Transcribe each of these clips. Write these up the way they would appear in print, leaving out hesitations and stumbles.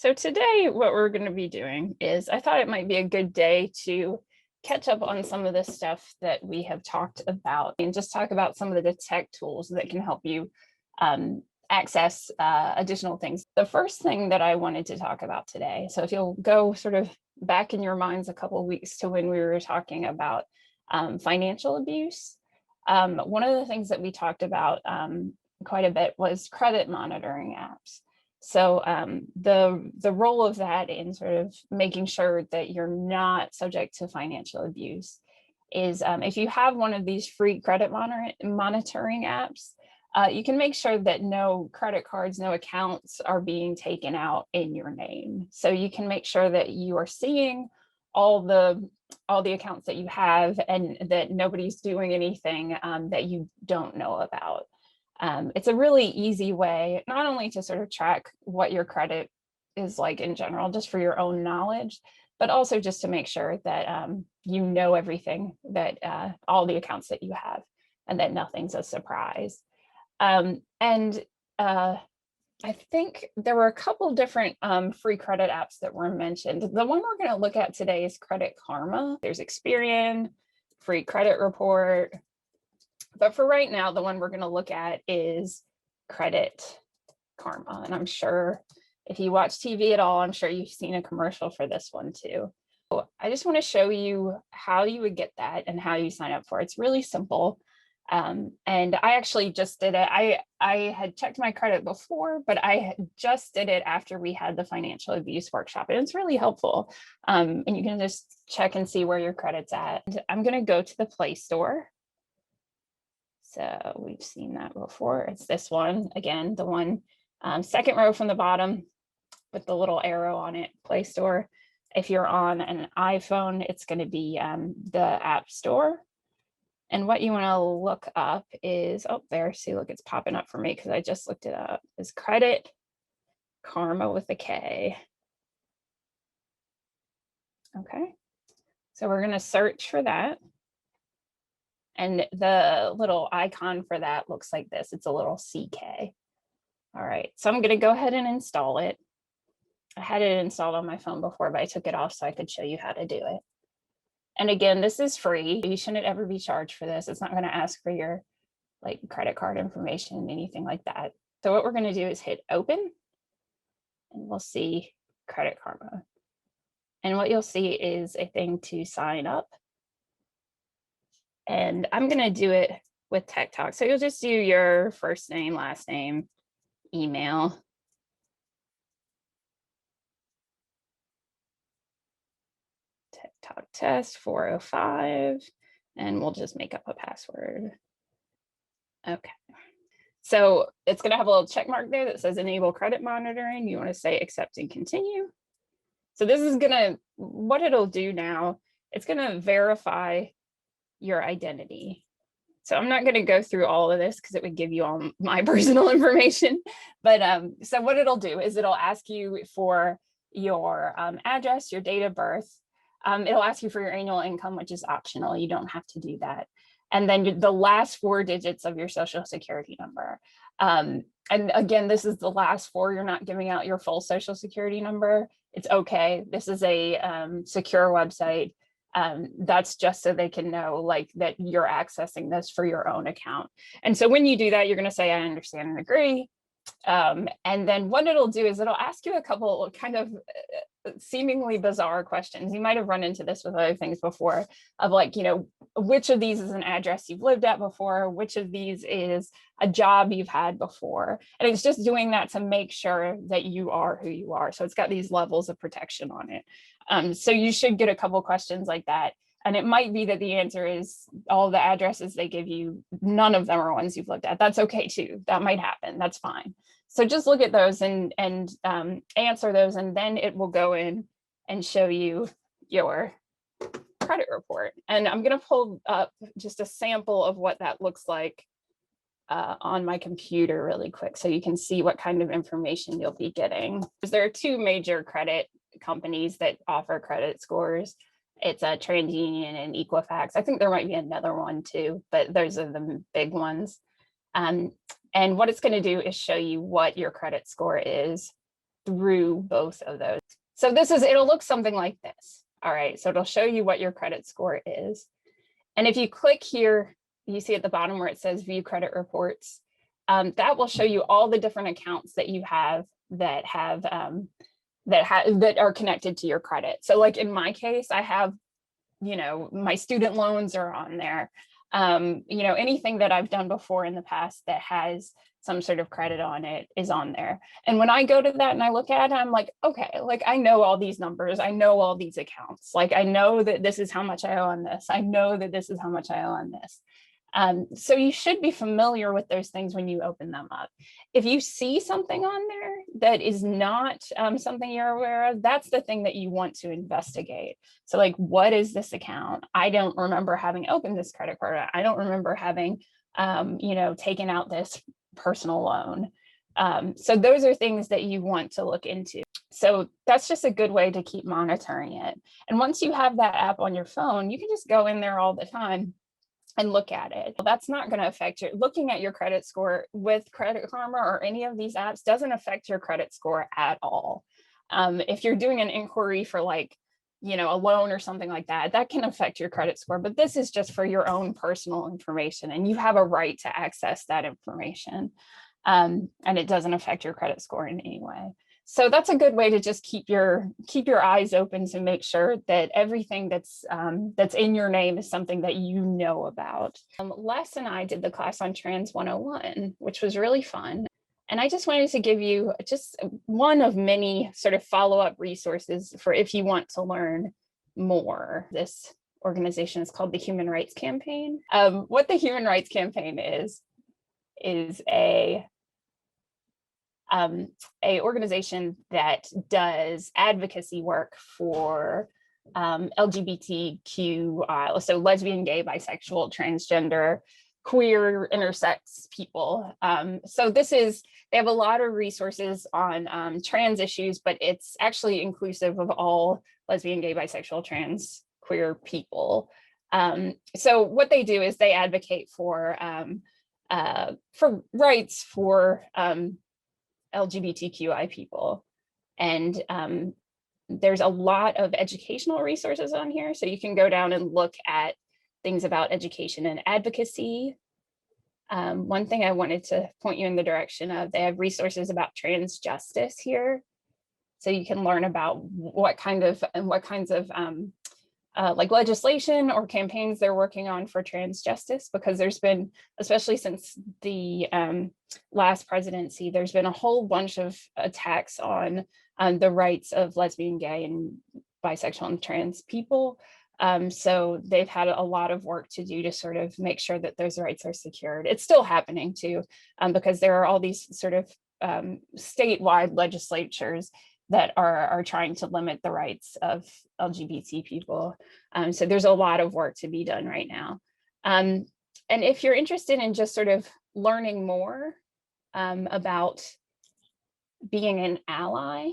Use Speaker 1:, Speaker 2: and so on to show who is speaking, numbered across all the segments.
Speaker 1: So today what we're going to be doing is I thought it might be a good day to catch up on some of the stuff that we have talked about and just talk about some of the tech tools that can help you access additional things. The first thing that I wanted to talk about today, so if you'll go sort of back in your minds a couple of weeks to when we were talking about financial abuse, one of the things that we talked about quite a bit was credit monitoring apps. So the role of that in sort of making sure that you're not subject to financial abuse is if you have one of these free credit monitoring apps, you can make sure that no credit cards, no accounts are being taken out in your name. So you can make sure that you are seeing all the accounts that you have and that nobody's doing anything that you don't know about. It's a really easy way, not only to sort of track what your credit is like in general, just for your own knowledge, but also just to make sure that you know everything, that all the accounts that you have, and that nothing's a surprise. I think there were a couple different free credit apps that were mentioned. The one we're going to look at today is Credit Karma. There's Experian, Free Credit Report. But for right now, the one we're going to look at is Credit Karma. And I'm sure if you watch TV at all, I'm sure you've seen a commercial for this one too. So I just want to show you how you would get that and how you sign up for it. It's really simple. And I actually just did it. I had checked my credit before, but I just did it after we had the financial abuse workshop. And it's really helpful. And you can just check and see where your credit's at. I'm going to go to the Play Store. So we've seen that before. It's this one, again, the one second row from the bottom with the little arrow on it, Play Store. If you're on an iPhone, it's going to be the App Store. And what you want to look up is, oh, there, see, look, it's popping up for me because I just looked it up, is Credit Karma with a K. Okay, so we're going to search for that. And the little icon for that looks like this. It's a little CK. All right, so I'm going to go ahead and install it. I had it installed on my phone before, but I took it off so I could show you how to do it. And again, this is free. You shouldn't ever be charged for this. It's not going to ask for your credit card information, anything like that. So what we're going to do is hit open and we'll see Credit Karma. And what you'll see is a thing to sign up. And I'm going to do it with Tech Talk. So you'll just do your first name, last name, email. Tech Talk test 405, and we'll just make up a password. Okay. So it's going to have a little check mark there that says enable credit monitoring. You want to say accept and continue. So this is going to, what it'll do now, it's going to verify your identity. So I'm not going to go through all of this because it would give you all my personal information. But so what it'll do is it'll ask you for your address, your date of birth. It'll ask you for your annual income, which is optional. You don't have to do that. And then the last 4 digits of your social security number. And again, this is the last 4. You're not giving out your full social security number. It's okay. This is a secure website. That's just so they can know that you're accessing this for your own account. And so when you do that, you're going to say, I understand and agree. And then what it'll do is it'll ask you a couple kind of seemingly bizarre questions. You might have run into this with other things before of which of these is an address you've lived at before, which of these is a job you've had before. And it's just doing that to make sure that you are who you are. So it's got these levels of protection on it. So you should get a couple questions like that. And it might be that the answer is all the addresses they give you, none of them are ones you've looked at. That's okay too. That might happen. That's fine. So just look at those and answer those, and then it will go in and show you your credit report. And I'm going to pull up just a sample of what that looks like on my computer really quick so you can see what kind of information you'll be getting. There are 2 major credit companies that offer credit scores. It's a TransUnion and Equifax. I think there might be another one too, but those are the big ones. And what it's going to do is show you what your credit score is through both of those. So it'll look something like this. All right, so it'll show you what your credit score is. And if you click here, you see at the bottom where it says view credit reports, that will show you all the different accounts that you have that are connected to your credit. So like in my case, I have, my student loans are on there. Anything that I've done before in the past that has some sort of credit on it is on there. And when I go to that and I look at it, I'm like, okay, like I know all these numbers, I know all these accounts. Like I know that this is how much I owe on this. I know that this is how much I owe on this. So you should be familiar with those things when you open them up. If you see something on there that is not something you're aware of, that's the thing that you want to investigate. So like, what is this account? I don't remember having opened this credit card. I don't remember having, taken out this personal loan. So those are things that you want to look into. So that's just a good way to keep monitoring it. And once you have that app on your phone, you can just go in there all the time and look at it. That's not going to affect looking at your credit score with Credit Karma or any of these apps doesn't affect your credit score at all. If you're doing an inquiry for like, a loan or something like that, that can affect your credit score, but this is just for your own personal information and you have a right to access that information. And it doesn't affect your credit score in any way. So that's a good way to just keep your eyes open to make sure that everything that's in your name is something that you know about. Les and I did the class on Trans 101, which was really fun. And I just wanted to give you just one of many sort of follow-up resources for if you want to learn more. This organization is called the Human Rights Campaign. What the Human Rights Campaign is a organization that does advocacy work for LGBTQI, so lesbian, gay, bisexual, transgender, queer, intersex people. So they have a lot of resources on trans issues, but it's actually inclusive of all lesbian, gay, bisexual, trans, queer people. So what they do is they advocate for rights for LGBTQI people. And there's a lot of educational resources on here. So you can go down and look at things about education and advocacy. One thing I wanted to point you in the direction of, they have resources about trans justice here. So you can learn about what kinds of like legislation or campaigns they're working on for trans justice, because there's been, especially since the last presidency, there's been a whole bunch of attacks on the rights of lesbian, gay, and bisexual and trans people. So they've had a lot of work to do to sort of make sure that those rights are secured. It's still happening too, because there are all these sort of statewide legislatures that are trying to limit the rights of LGBT people. So there's a lot of work to be done right now. And if you're interested in just sort of learning more about being an ally,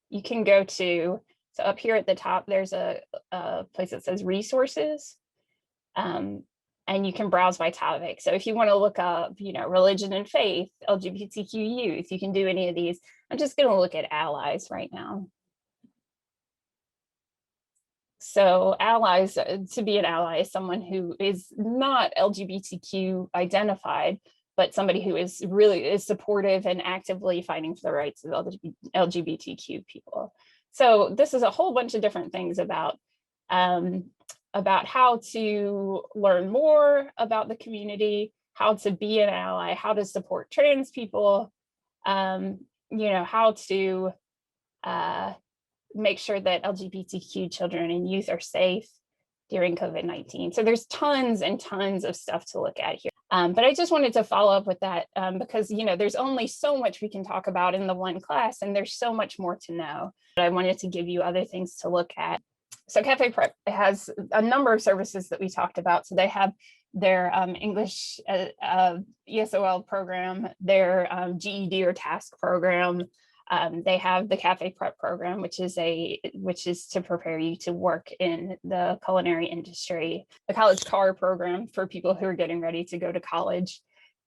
Speaker 1: you can go to, so up here at the top, there's a place that says resources. And you can browse by topic. So if you want to look up, religion and faith, LGBTQ youth, you can do any of these. I'm just going to look at allies right now. So allies, to be an ally is someone who is not LGBTQ identified, but somebody who is supportive and actively fighting for the rights of LGBTQ people. So this is a whole bunch of different things about how to learn more about the community, how to be an ally, how to support trans people, how to make sure that LGBTQ children and youth are safe during COVID-19. So there's tons and tons of stuff to look at here. But I just wanted to follow up with that because, there's only so much we can talk about in the one class, and there's so much more to know. But I wanted to give you other things to look at. So Cafe Prep has a number of services that we talked about. So they have their English ESOL program, their GED or TASK program. They have the Cafe Prep program, which is to prepare you to work in the culinary industry. The College CAR program for people who are getting ready to go to college.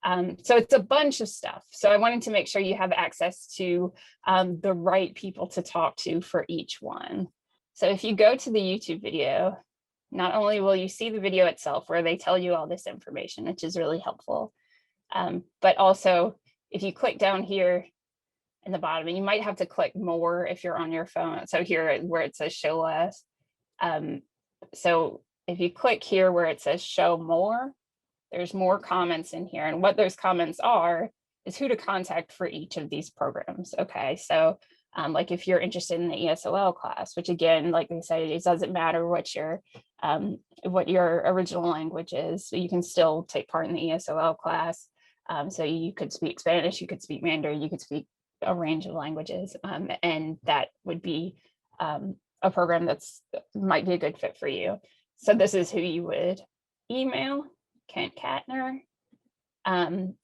Speaker 1: So it's a bunch of stuff. So I wanted to make sure you have access to the right people to talk to for each one. So if you go to the YouTube video, not only will you see the video itself where they tell you all this information, which is really helpful, but also if you click down here in the bottom, and you might have to click more if you're on your phone. So here where it says show us. So if you click here where it says show more, there's more comments in here. And what those comments are is who to contact for each of these programs. Okay, so like if you're interested in the ESOL class, which again, like they say, it doesn't matter what your original language is, so you can still take part in the ESOL class. So you could speak Spanish, you could speak Mandarin, you could speak a range of languages, and that would be a program that's might be a good fit for you. So this is who you would email, Kent Katner.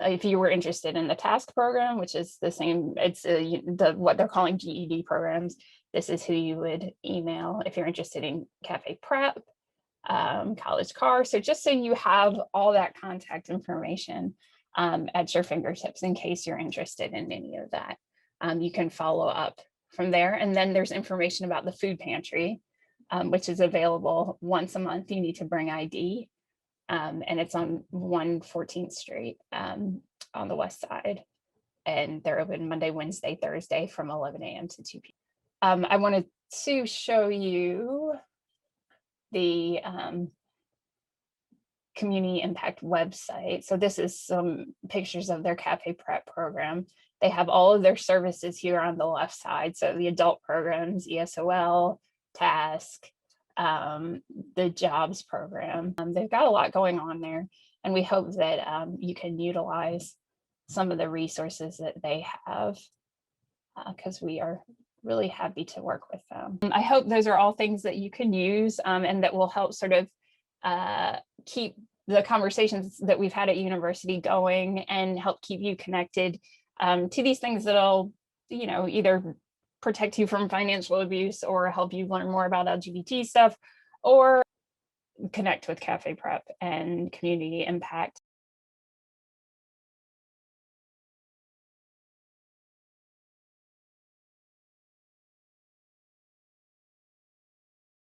Speaker 1: If you were interested in the task program, which is the same, it's what they're calling GED programs, this is who you would email. If you're interested in Cafe Prep, College Car. So just so you have all that contact information at your fingertips in case you're interested in any of that. You can follow up from there. And then there's information about the food pantry, which is available once a month. You need to bring ID. And it's on 114th Street on the west side. And they're open Monday, Wednesday, Thursday from 11 a.m. to 2 p.m. I wanted to show you the community impact website. So this is some pictures of their Cafe Prep program. They have all of their services here on the left side. So the adult programs, ESOL, task, the jobs program. They've got a lot going on there, and we hope that you can utilize some of the resources that they have, because we are really happy to work with them. I hope those are all things that you can use and that will help sort of keep the conversations that we've had at university going and help keep you connected to these things that'll, either protect you from financial abuse or help you learn more about LGBT stuff or connect with Cafe Prep and community impact.